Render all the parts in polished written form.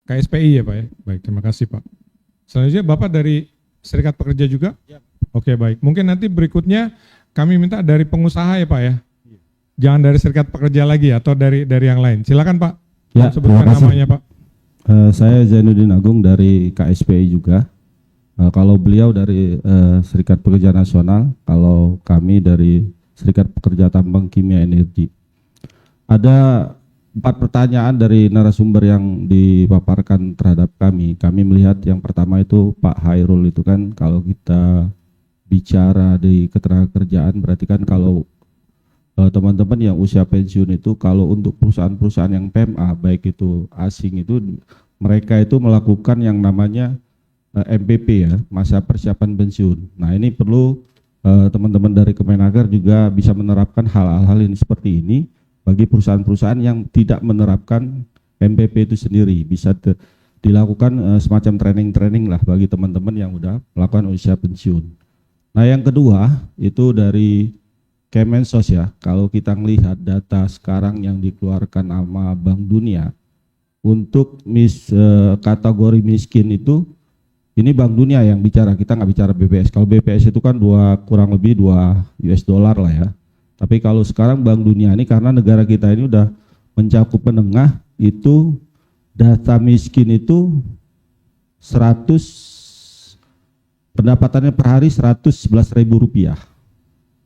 KSPI ya Pak ya. Baik, terima kasih Pak. Selanjutnya Bapak dari Serikat Pekerja juga? Ya. Oke baik, mungkin nanti berikutnya kami minta dari pengusaha ya Pak ya. Jangan dari Serikat Pekerja lagi atau dari yang lain. Silakan Pak. Ya, sebutkan namanya Pak. Saya Zainuddin Agung dari KSPI juga. Kalau beliau dari Serikat Pekerja Nasional, kalau kami dari Serikat Pekerja Tambang Kimia Energi. Ada 4 pertanyaan dari narasumber yang dipaparkan terhadap kami. Kami melihat yang pertama itu Pak Hairul itu kan kalau kita bicara di ketenagakerjaan berarti kan kalau teman-teman yang usia pensiun itu kalau untuk perusahaan-perusahaan yang PMA baik itu asing itu mereka itu melakukan yang namanya MPP ya, masa persiapan pensiun. Nah ini perlu teman-teman dari Kemenaker juga bisa menerapkan hal-hal ini seperti ini bagi perusahaan-perusahaan yang tidak menerapkan MPP itu sendiri. Bisa dilakukan semacam training-training lah bagi teman-teman yang udah melakukan usia pensiun. Nah yang kedua itu dari Kemensos ya, kalau kita melihat data sekarang yang dikeluarkan sama Bank Dunia untuk kategori miskin itu, ini Bank Dunia yang bicara, kita nggak bicara BPS. Kalau BPS itu kan kurang lebih 2 US dollar lah ya. Tapi kalau sekarang Bank Dunia ini karena negara kita ini udah mencakup menengah, itu data miskin itu 100 pendapatannya per hari 111.000 rupiah.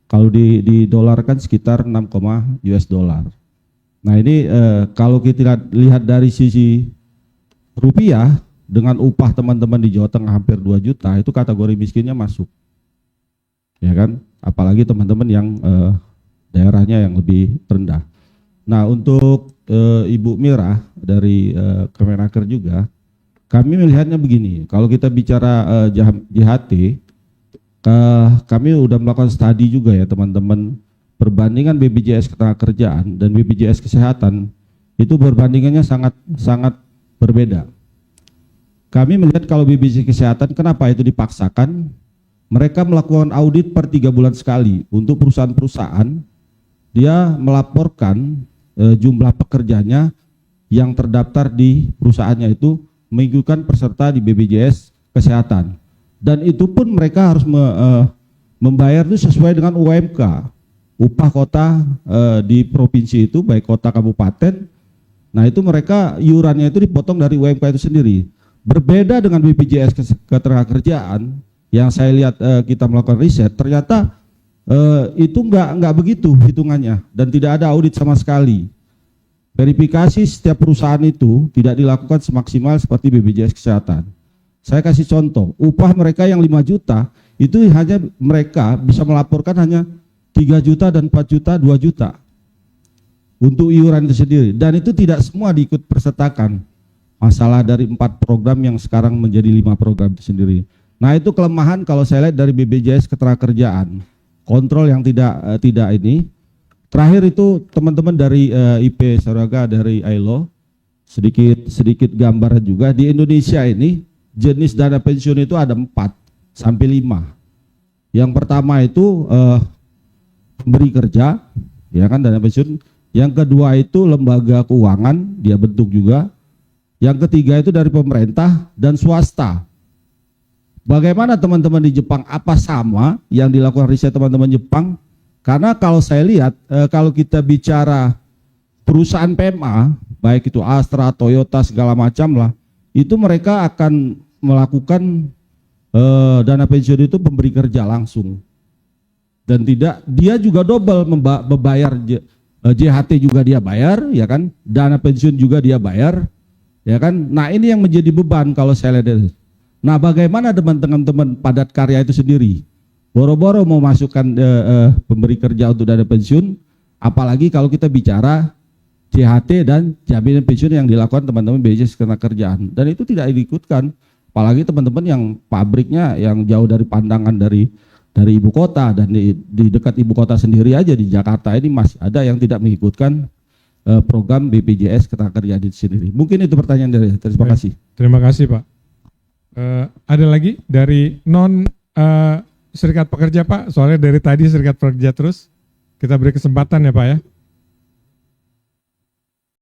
Kalau didolarkan sekitar 6, US dollar. Nah ini kalau kita lihat dari sisi rupiah dengan upah teman-teman di Jawa Tengah hampir 2 juta itu kategori miskinnya masuk. Ya kan? Apalagi teman-teman yang daerahnya yang lebih rendah. Nah untuk Ibu Mira dari Kemenaker juga, kami melihatnya begini, kalau kita bicara JHT, kami udah melakukan studi juga ya teman-teman, perbandingan BPJS Ketenagakerjaan dan BPJS Kesehatan itu perbandingannya sangat berbeda. Kami melihat kalau BPJS Kesehatan kenapa itu dipaksakan, mereka melakukan audit per 3 bulan sekali untuk perusahaan-perusahaan, dia melaporkan jumlah pekerjanya yang terdaftar di perusahaannya itu mengikuti peserta di BPJS Kesehatan. Dan itu pun mereka harus membayar itu sesuai dengan UMK, upah kota di provinsi itu, baik kota kabupaten. Nah itu mereka iurannya itu dipotong dari UMK itu sendiri. Berbeda dengan BPJS Ketenagakerjaan yang saya lihat kita melakukan riset, ternyata itu nggak begitu hitungannya dan tidak ada audit sama sekali. Verifikasi setiap perusahaan itu tidak dilakukan semaksimal seperti BPJS Kesehatan. Saya kasih contoh, upah mereka yang 5 juta, itu hanya mereka bisa melaporkan hanya 3 juta dan 4 juta, 2 juta. Untuk iuran itu sendiri. Dan itu tidak semua diikut persertakan. Masalah dari 4 program yang sekarang menjadi 5 program itu sendiri. Nah itu kelemahan kalau saya lihat dari BPJS Ketenagakerjaan. Kontrol yang tidak ini. Terakhir itu teman-teman dari IP Saraga, dari ILO, sedikit gambaran juga. Di Indonesia ini, jenis dana pensiun itu ada 4 sampai 5. Yang pertama itu pemberi kerja, ya kan dana pensiun. Yang kedua itu lembaga keuangan, dia bentuk juga. Yang ketiga itu dari pemerintah dan swasta. Bagaimana teman-teman di Jepang? Apa sama yang dilakukan riset teman-teman Jepang? Karena kalau saya lihat, kalau kita bicara perusahaan PMA, baik itu Astra, Toyota, segala macam lah, itu mereka akan melakukan dana pensiun itu pemberi kerja langsung dan tidak dia juga double membayar JHT juga dia bayar ya kan, dana pensiun juga dia bayar ya kan. Nah ini yang menjadi beban kalau saya lihat. Nah bagaimana teman-teman padat karya itu sendiri boro-boro mau masukkan pemberi kerja untuk dana pensiun, apalagi kalau kita bicara JHT dan jaminan pensiun yang dilakukan teman-teman BPJS Ketenagakerjaan, dan itu tidak diikutkan. Apalagi teman-teman yang pabriknya yang jauh dari pandangan dari ibu kota dan di dekat ibu kota sendiri aja di Jakarta ini masih ada yang tidak mengikutkan program BPJS Ketenagakerjaan itu sendiri. Mungkin itu pertanyaan dari saya. Terima kasih. Terima kasih Pak. Ada lagi dari non Serikat Pekerja Pak? Soalnya dari tadi Serikat Pekerja terus. Kita beri kesempatan ya Pak ya.